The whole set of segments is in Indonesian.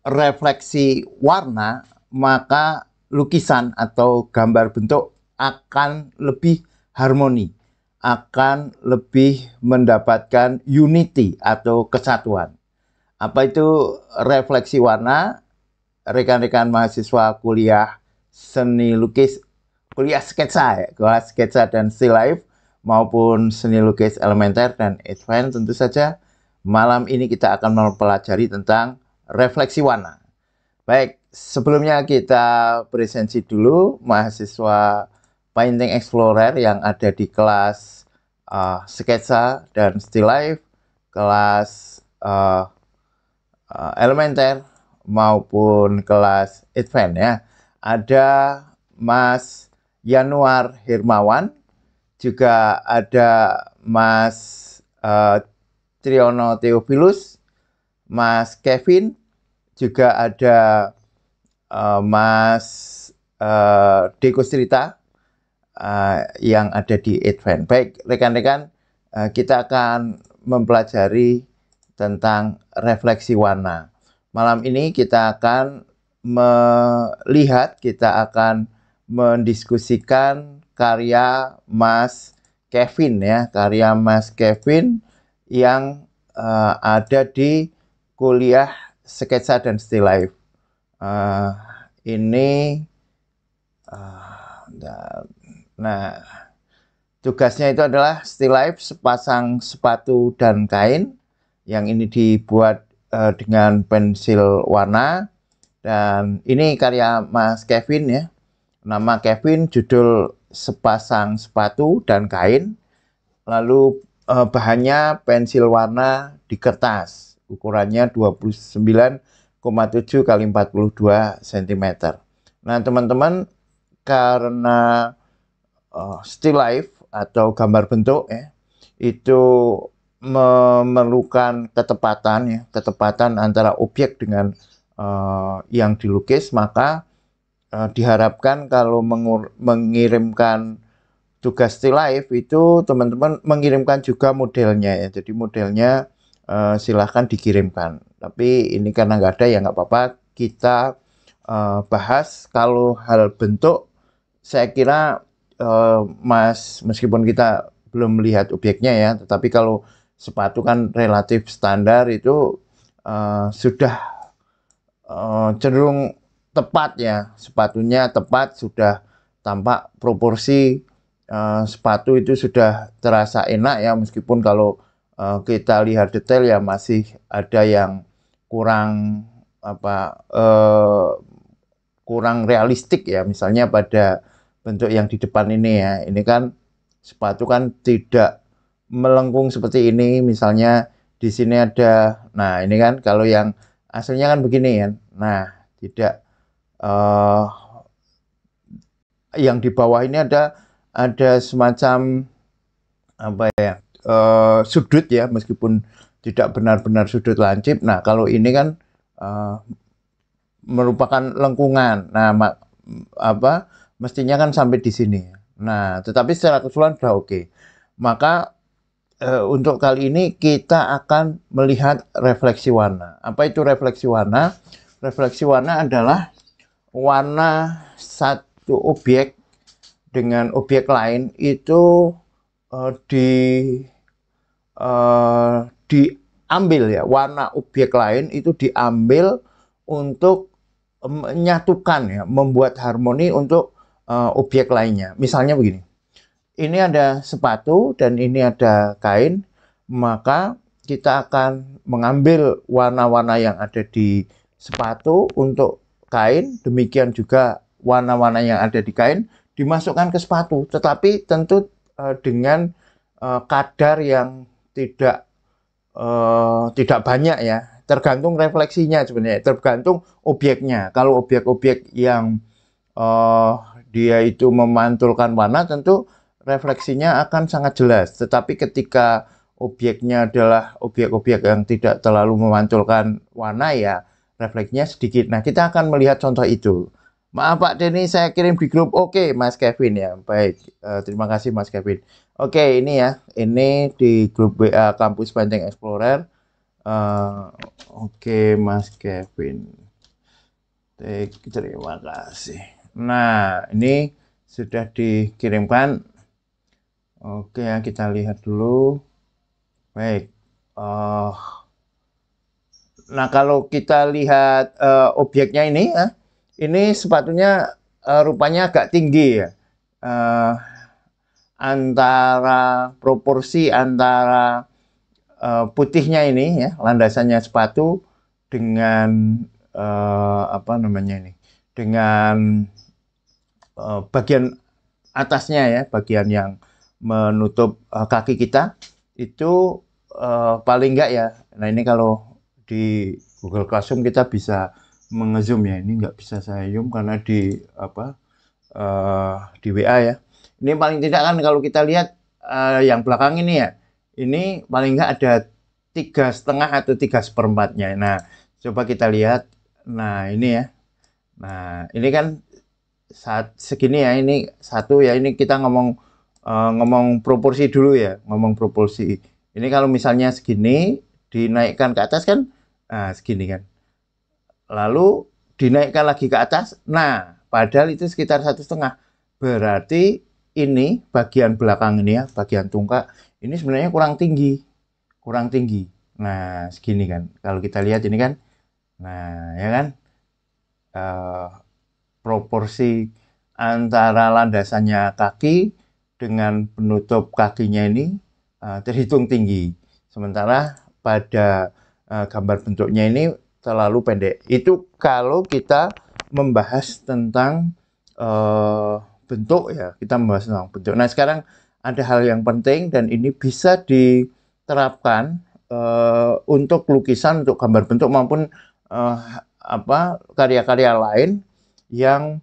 refleksi warna, maka lukisan atau gambar bentuk akan lebih harmoni, akan lebih mendapatkan unity atau kesatuan. Apa itu refleksi warna? Rekan-rekan mahasiswa kuliah seni lukis, kuliah sketsa ya, kuliah sketsa dan still life maupun seni lukis elementer dan advance, tentu saja malam ini kita akan mempelajari tentang refleksi warna. Baik, sebelumnya kita presensi dulu mahasiswa Painting Explorer yang ada di kelas sketsa dan still life, kelas elementer maupun kelas advance ya. Ada Mas Yanuar Hirmawan, juga ada Mas Triono Theophilus, Mas Kevin, juga ada Mas Deko Strita yang ada di advance. Baik, rekan-rekan, kita akan mempelajari tentang refleksi warna. Malam ini kita akan melihat, kita akan mendiskusikan karya Mas Kevin ya, karya Mas Kevin yang ada di kuliah sketsa dan still life. Nah, tugasnya itu adalah still life sepasang sepatu dan kain, yang ini dibuat dengan pensil warna, dan ini karya Mas Kevin ya. Nama Kevin, judul sepasang sepatu dan kain, lalu bahannya pensil warna di kertas, ukurannya 29,7 kali 42 cm. Nah teman-teman, karena still life atau gambar bentuk ya, itu memerlukan ketepatan ya, ketepatan antara objek dengan yang dilukis, maka diharapkan kalau mengirimkan tugas still life itu teman-teman mengirimkan juga modelnya ya. Jadi modelnya silahkan dikirimkan. Tapi ini karena nggak ada ya nggak apa-apa, kita bahas kalau hal bentuk. Saya kira Mas, meskipun kita belum melihat objeknya ya, tetapi kalau sepatu kan relatif standar, itu sudah cenderung tepat ya, sepatunya tepat, sudah tampak proporsi sepatu itu sudah terasa enak ya, meskipun kalau kita lihat detail ya masih ada yang kurang kurang realistik ya, misalnya pada bentuk yang di depan ini ya. Ini kan sepatu kan tidak melengkung seperti ini, misalnya di sini ada, nah ini kan kalau yang aslinya kan begini kan, nah tidak, yang di bawah ini ada semacam apa ya, sudut ya, meskipun tidak benar-benar sudut lancip. Nah kalau ini kan merupakan lengkungan, nah mestinya kan sampai di sini. Nah tetapi secara keseluruhan sudah oke. Maka untuk kali ini kita akan melihat refleksi warna. Apa itu refleksi warna? Refleksi warna adalah warna satu objek dengan objek lain itu diambil ya, warna objek lain itu diambil untuk menyatukan ya, membuat harmoni untuk objek lainnya. Misalnya begini. Ini ada sepatu dan ini ada kain, maka kita akan mengambil warna-warna yang ada di sepatu untuk kain, demikian juga warna-warna yang ada di kain dimasukkan ke sepatu, tetapi tentu dengan kadar yang tidak banyak ya, tergantung refleksinya sebenarnya, tergantung objeknya. Kalau objek-objek yang dia itu memantulkan warna, tentu refleksinya akan sangat jelas. Tetapi ketika objeknya adalah objek-objek yang tidak terlalu memantulkan warna, ya refleksinya sedikit. Nah, kita akan melihat contoh itu. Maaf Pak Denny, saya kirim di grup. Oke, Mas Kevin ya. Baik, terima kasih Mas Kevin. Oke, ini ya. Ini di grup WA Kampus Painting Explorer. Oke, Mas Kevin. Terima kasih. Nah, ini sudah dikirimkan. Oke ya, kita lihat dulu. Baik. Nah, kalau kita lihat objeknya ini, ini sepatunya rupanya agak tinggi ya. Uh, Antara proporsi antara putihnya ini ya, landasannya sepatu dengan apa namanya ini, dengan bagian atasnya ya, bagian yang menutup kaki kita itu paling enggak ya. Nah ini kalau di Google Classroom kita bisa mengezoom ya. Ini nggak bisa saya zoom karena di apa di WA ya. Ini paling tidak kan kalau kita lihat yang belakang ini ya, ini paling enggak ada 3,5 atau 3/4-nya. Nah coba kita lihat. Nah ini ya. Nah ini kan saat segini ya, ini satu ya, ini kita ngomong proporsi dulu ya, ngomong proporsi. Ini kalau misalnya segini dinaikkan ke atas kan, nah segini kan. Lalu dinaikkan lagi ke atas, nah padahal itu sekitar 1,5. Berarti ini bagian belakang ini ya, bagian tungkak ini sebenarnya kurang tinggi, kurang tinggi. Nah segini kan, kalau kita lihat ini kan, nah ya kan. Uh, Proporsi antara landasannya kaki dengan penutup kakinya ini terhitung tinggi. Sementara pada gambar bentuknya ini terlalu pendek. Itu kalau kita membahas tentang bentuk ya, kita membahas tentang bentuk. Nah sekarang ada hal yang penting dan ini bisa diterapkan untuk lukisan, untuk gambar bentuk maupun karya-karya lain yang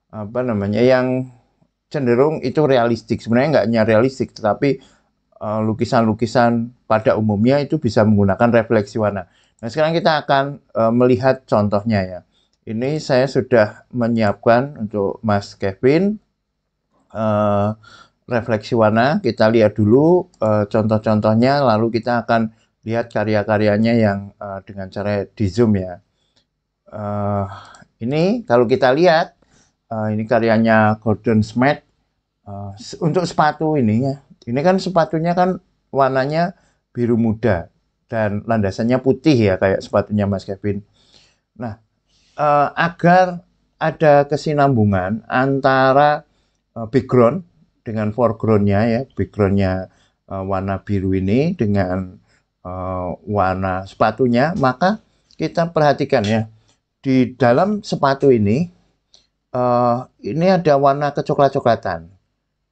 apa namanya, yang cenderung itu realistik. Sebenarnya nggak hanya realistik, tetapi lukisan-lukisan pada umumnya itu bisa menggunakan refleksi warna. Nah sekarang kita akan melihat contohnya ya. Ini saya sudah menyiapkan untuk Mas Kevin refleksi warna. Kita lihat dulu contoh-contohnya, lalu kita akan lihat karya-karyanya yang dengan cara di zoom ya. Ini kalau kita lihat, ini karyanya Gordon Smith. Untuk sepatu ini ya, ini kan sepatunya kan warnanya biru muda dan landasannya putih ya, kayak sepatunya Mas Kevin. Nah, agar ada kesinambungan antara background dengan foregroundnya ya, backgroundnya warna biru ini dengan warna sepatunya, maka kita perhatikan ya, di dalam sepatu ini ada warna kecoklat-coklatan.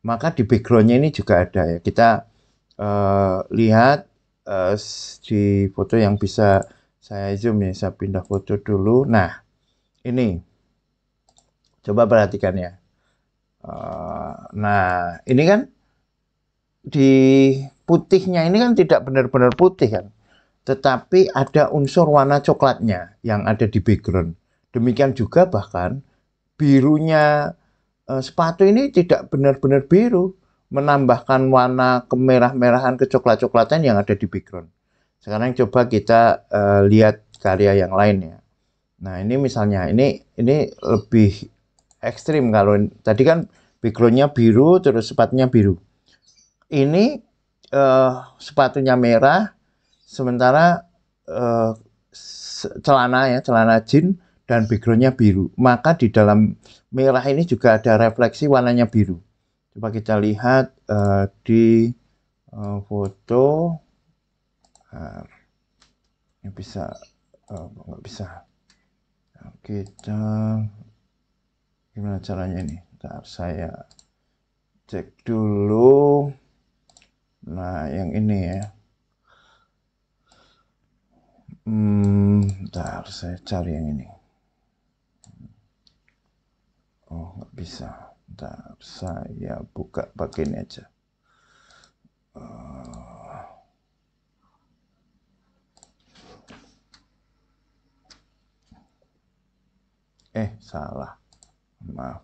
Maka di backgroundnya ini juga ada ya. Kita lihat di foto yang bisa saya zoom ya. Saya pindah foto dulu. Nah, ini coba perhatikan ya. Nah, ini kan di putihnya ini kan tidak benar-benar putih kan. Tetapi ada unsur warna coklatnya yang ada di background. Demikian juga bahkan birunya sepatu ini tidak benar-benar biru, menambahkan warna kemerah-merahan, kecoklat-coklatan yang ada di background. Sekarang coba kita lihat karya yang lain ya. Nah ini misalnya, ini lebih ekstrim. Kalau tadi kan backgroundnya biru, terus sepatunya biru. Ini sepatunya merah, sementara celana jeans dan backgroundnya biru. Maka di dalam merah ini juga ada refleksi warnanya biru. Coba kita lihat di foto. Ini bisa, nggak bisa. Kita gimana caranya ini? Bentar, saya cek dulu. Nah, yang ini ya. Bentar, saya cari yang ini. Oh, nggak bisa. Bentar, saya buka pakai ini aja. Salah. Maaf.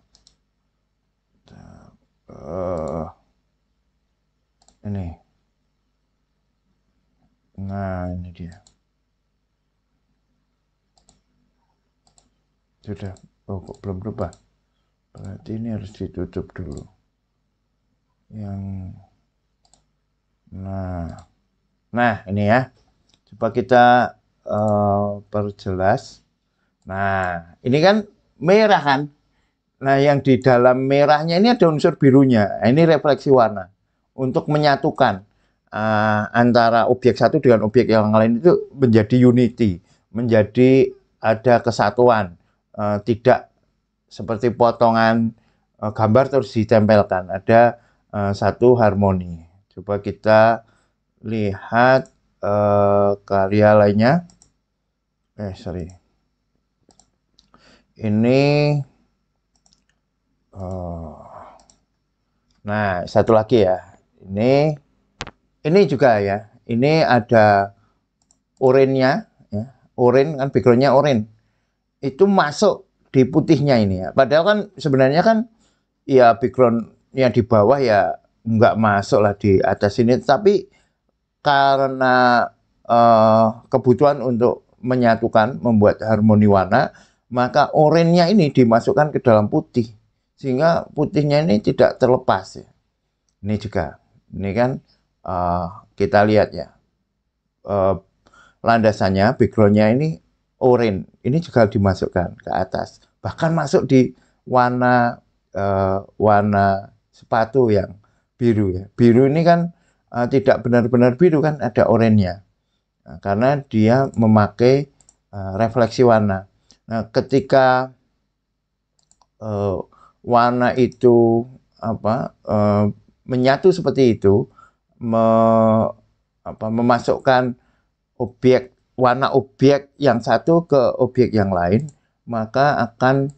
Ini. Nah, ini dia. Sudah. Oh, kok belum berubah? Berarti ini harus ditutup dulu. Yang nah ini ya. Coba kita perjelas. Nah, ini kan merah kan? Nah, yang di dalam merahnya ini ada unsur birunya. Nah, ini refleksi warna untuk menyatukan antara objek satu dengan objek yang lain itu menjadi unity, menjadi ada kesatuan, tidak seperti potongan gambar terus ditempelkan. Ada satu harmoni. Coba kita lihat karya lainnya. Sorry. Ini nah, satu lagi ya. Ini juga ya. Ini ada orange-nya ya. Orange kan background-nya orange. Itu masuk di putihnya ini ya. Padahal kan sebenarnya kan ya background-nya di bawah ya nggak masuk lah di atas ini. Tapi karena kebutuhan untuk menyatukan, membuat harmoni warna, maka orange-nya ini dimasukkan ke dalam putih. Sehingga putihnya ini tidak terlepas ya. Ini juga. Ini kan kita lihat ya. Landasannya, background-nya ini orange. Ini juga dimasukkan ke atas. Bahkan masuk di warna sepatu yang biru ya. Biru ini kan tidak benar-benar biru kan, ada oranye-nya. Nah, karena dia memakai refleksi warna. Nah, ketika warna itu menyatu seperti itu, memasukkan warna objek yang satu ke objek yang lain, maka akan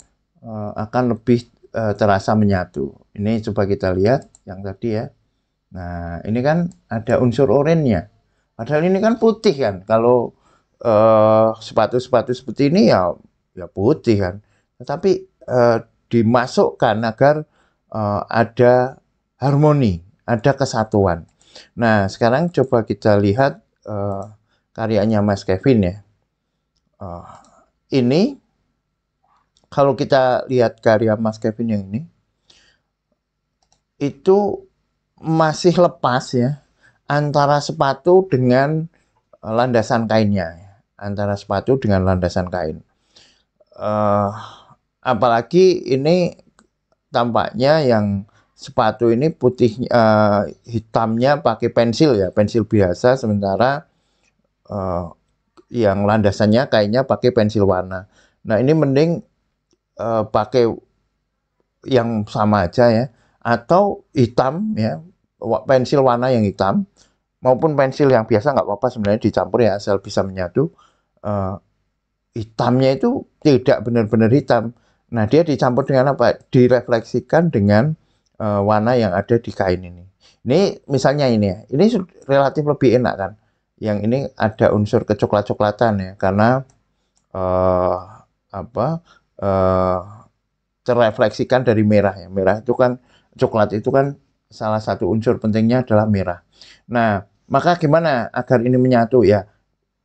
lebih terasa menyatu. Ini coba kita lihat yang tadi ya. Nah, ini kan ada unsur oranye-nya. Padahal ini kan putih kan. Kalau sepatu-sepatu seperti ini ya putih kan. Tetapi dimasukkan agar ada harmoni, ada kesatuan. Nah, sekarang coba kita lihat karyanya Mas Kevin ya. Ini kalau kita lihat karya Mas Kevin yang ini, itu masih lepas ya antara sepatu dengan landasan kainnya. Antara sepatu dengan landasan kain. Apalagi ini tampaknya yang sepatu ini putih, hitamnya pakai pensil ya, pensil biasa, sementara yang landasannya kainnya pakai pensil warna. Nah, ini mending pakai yang sama aja ya, atau hitam ya, pensil warna yang hitam maupun pensil yang biasa nggak apa-apa sebenarnya, dicampur ya asal bisa menyatu. Hitamnya itu tidak benar-benar hitam. Nah, dia dicampur dengan apa? Direfleksikan dengan warna yang ada di kain ini. Ini misalnya ini ya, ini relatif lebih enak kan. Yang ini ada unsur kecoklat-coklatan ya, karena terrefleksikan dari merah ya. Merah itu kan, coklat itu kan salah satu unsur pentingnya adalah merah. Nah, maka gimana agar ini menyatu ya?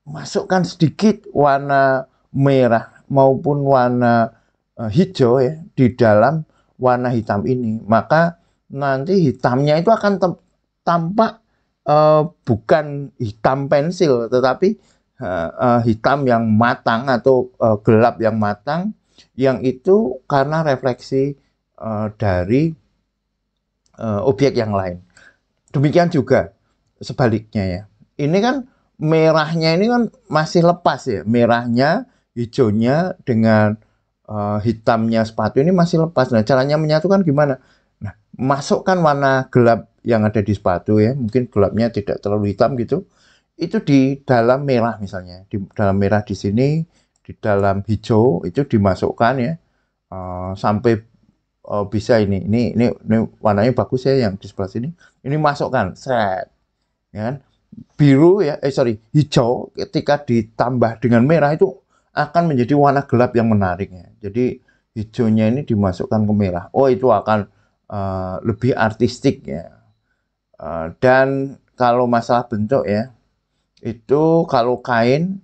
Masukkan sedikit warna merah maupun warna hijau ya di dalam warna hitam ini. Maka nanti hitamnya itu akan tampak bukan hitam pensil, tetapi hitam yang matang atau gelap yang matang, yang itu karena refleksi dari objek yang lain. Demikian juga sebaliknya ya. Ini kan merahnya ini kan masih lepas ya. Merahnya, hijaunya dengan hitamnya sepatu ini masih lepas. Nah, caranya menyatukan gimana? Nah, masukkan warna gelap yang ada di sepatu ya. Mungkin gelapnya tidak terlalu hitam gitu. Itu di dalam merah misalnya. Di dalam merah di sini, di dalam hijau itu dimasukkan ya. Sampai bisa ini warnanya bagus ya yang di sebelah sini. Ini masukkan, set. Ya kan? Biru ya, hijau ketika ditambah dengan merah itu akan menjadi warna gelap yang menarik ya. Jadi hijaunya ini dimasukkan ke merah. Oh, itu akan lebih artistik ya. Dan kalau masalah bentuk ya, itu kalau kain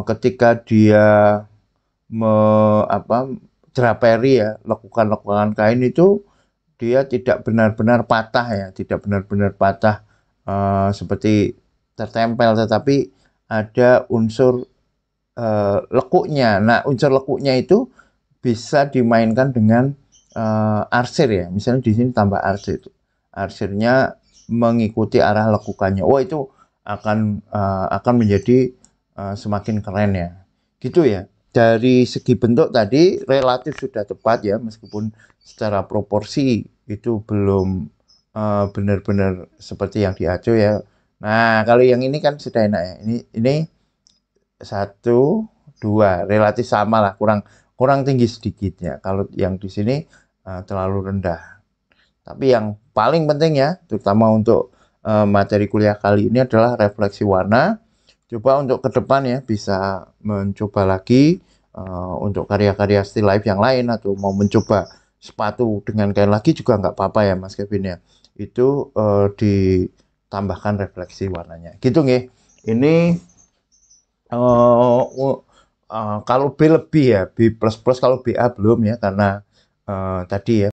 ketika dia draperi ya, lekukan-lekukan kain itu dia tidak benar-benar patah ya, tidak benar-benar patah seperti tertempel, tetapi ada unsur lekuknya. Nah, unsur lekuknya itu bisa dimainkan dengan arsir ya. Misalnya di sini tambah arsir. Arsirnya mengikuti arah lekukannya. Wah, itu akan menjadi semakin keren ya. Gitu ya. Dari segi bentuk tadi relatif sudah tepat ya, meskipun secara proporsi itu belum benar-benar seperti yang di Ajo ya. Nah, kalau yang ini kan sudah enak ya. Ini 1, 2 relatif sama lah, kurang tinggi sedikitnya. Kalau yang di sini terlalu rendah. Tapi yang paling penting ya, terutama untuk materi kuliah kali ini adalah refleksi warna. Coba untuk ke depan ya bisa mencoba lagi untuk karya-karya still life yang lain, atau mau mencoba sepatu dengan kain lagi juga nggak apa-apa ya Mas Kevin ya. Itu ditambahkan refleksi warnanya. Gitu nggih. Ini kalau B lebih ya, B plus plus, kalau BA belum ya, karena tadi ya